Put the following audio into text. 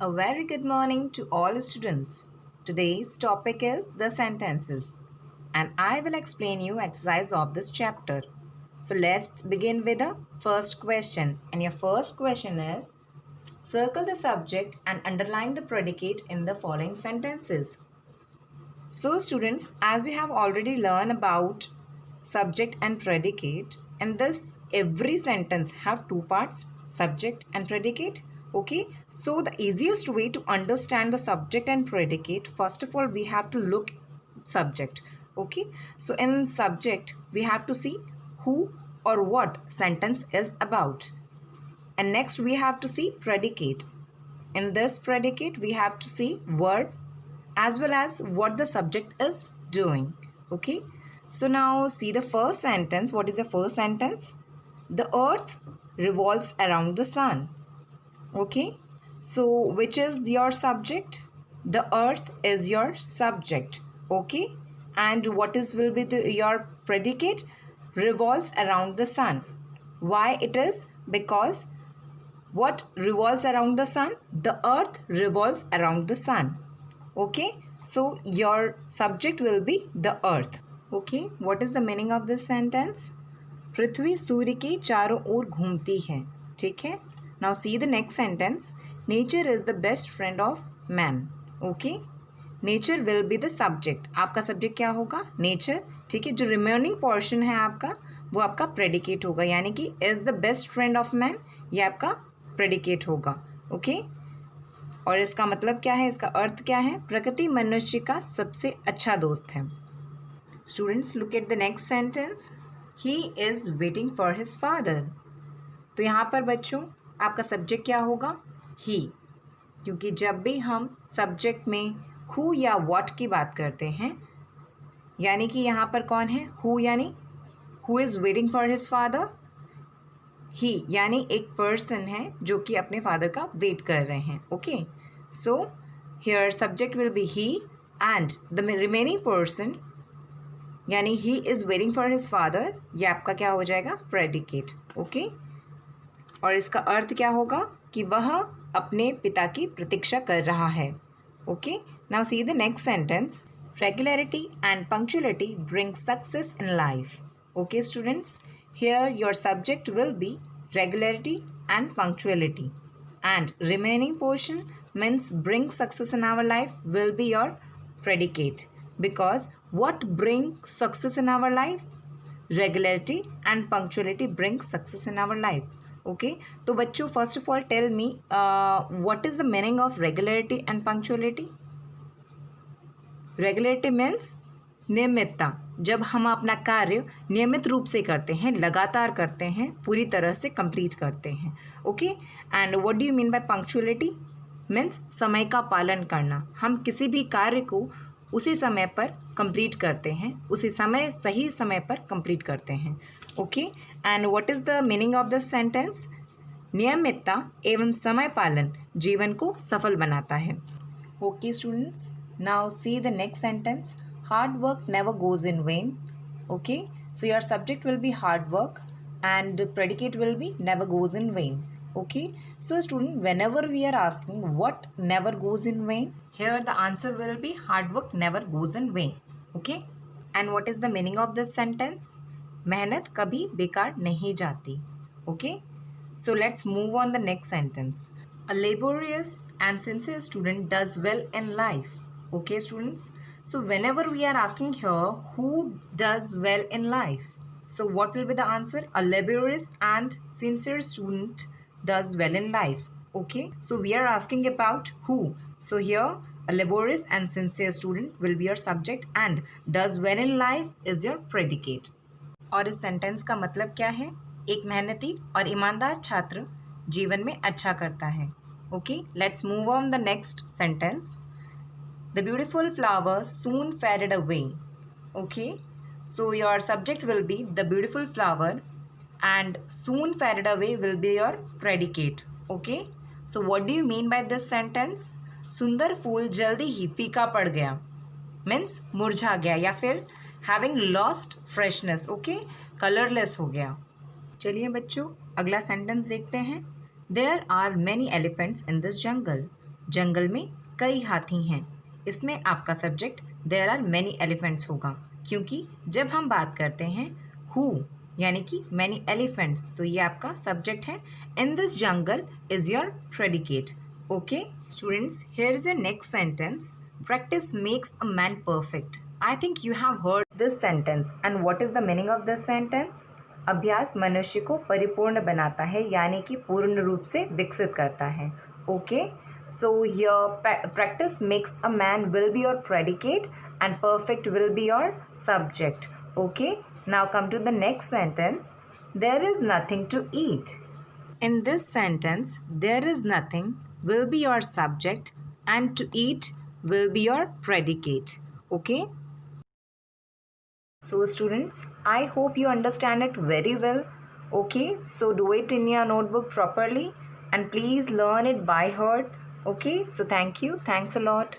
A very good morning to all students. Today's topic is the sentences and I will explain you exercise of this chapter. So let's begin with the first question and your first question is circle the subject and underline the predicate in the following sentences. So students, as you have already learned about subject and predicate, in this every sentence have two parts, subject and predicate. Okay, so the easiest way to understand the subject and predicate, first of all we have to look subject. Okay, so in subject we have to see who or what sentence is about, and next we have to see predicate. In this predicate we have to see verb as well as what the subject is doing. Okay, so now see the first sentence. What is the first sentence? The earth revolves around the sun. Okay, so which is your subject? The earth is your subject. Okay, and what is will be your predicate? Revolves around the sun. Why it is? Because what revolves around the sun? The earth revolves around the sun. Okay, so your subject will be the earth. Okay, what is the meaning of this sentence? पृथ्वी सूर्य के चारों ओर घूमती है. ठीक है. Now see the next sentence. Nature is the best friend of man. Okay, nature will be the subject. आपका subject क्या होगा? Nature. ठीक है. जो remaining portion है आपका वो आपका predicate होगा, यानी कि is the best friend of man ये आपका predicate होगा. ओके, और इसका मतलब क्या है? इसका अर्थ क्या है? प्रकृति मनुष्य का सबसे अच्छा दोस्त है. Students look at the next sentence. He is waiting for his father. तो यहाँ पर बच्चों आपका सब्जेक्ट क्या होगा? ही, क्योंकि जब भी हम सब्जेक्ट में हु या व्हाट की बात करते हैं, यानी कि यहाँ पर कौन है? हु, यानी who is waiting for his father. He यानी एक पर्सन है जो कि अपने फादर का वेट कर रहे हैं. Okay, so here subject will be he and the remaining person यानी he is waiting for his father, ये आपका क्या हो जाएगा? प्रेडिकेट. ओके, और इसका अर्थ क्या होगा? कि वह अपने पिता की प्रतीक्षा कर रहा है. Okay, now see the next sentence. Regularity and punctuality bring success in life. Okay students, here your subject will be regularity and punctuality, and remaining portion means bring success in our life will be your predicate, because what brings success in our life? Regularity and punctuality bring success in our life. Okay, तो बच्चों first of all tell me what is the meaning of regularity and punctuality? Regularity means नियमितता. जब हम अपना कार्य नियमित रूप से करते हैं, लगातार करते हैं, पूरी तरह से कंप्लीट करते हैं. Okay, and what do you mean by punctuality? Means समय का पालन करना. हम किसी भी कार्य को उसी समय पर कंप्लीट करते हैं, उसी समय सही समय पर कंप्लीट करते हैं. Okay, and what is the meaning of this sentence? नियमितता एवं समय पालन जीवन को सफल बनाता है. Okay students, now see the next sentence. Hard work never goes in vain. Okay, so your subject will be hard work and the predicate will be never goes in vain. Okay, so student, whenever we are asking what never goes in vain, here the answer will be hard work never goes in vain. Okay, and what is the meaning of this sentence? मेहनत कभी बेकार नहीं जाती. Okay, so let's move on the next sentence. A laborious and sincere student does well in life. Okay students, so whenever we are asking here who does well in life, so what will be the answer? A laborious and sincere student does well in life. Okay, so we are asking about who, so here a laborious and sincere student will be your subject and does well in life is your predicate. और इस sentence का मतलब क्या है? एक मेहनती और ईमानदार छात्र जीवन में अच्छा करता है. Okay, let's move on the next sentence. The beautiful flower soon faded away. Okay, so your subject will be the beautiful flower and soon faded away will be your predicate. Okay, so what do you mean by this sentence? सुंदर फूल जल्दी ही फीका पड़ गया, means मुरझा गया या फिर having lost freshness. Okay, colourless हो गया. चलिए बच्चों अगला सेंटेंस देखते हैं. There are many elephants in this jungle. जंगल में कई हाथी हैं। इसमें आपका subject there are many elephants होगा, क्योंकि जब हम बात करते हैं हु यानी कि मैनी एलिफेंट्स, तो ये आपका सब्जेक्ट है। In this jungle is your predicate. Okay students, here is your next sentence. Practice makes a man perfect. I think you have heard this sentence and what is the meaning of this sentence? अभ्यास मनुष्य को परिपूर्ण बनाता है, यानी कि पूर्ण रूप से विकसित करता है। Okay, so your practice makes a man will be your predicate and perfect will be your subject. Okay, now come to the next sentence. There is nothing to eat. In this sentence, there is nothing will be your subject and to eat will be your predicate. Okay. So students, I hope you understand it very well. Okay, so do it in your notebook properly and please learn it by heart. Okay, so thank you. Thanks a lot.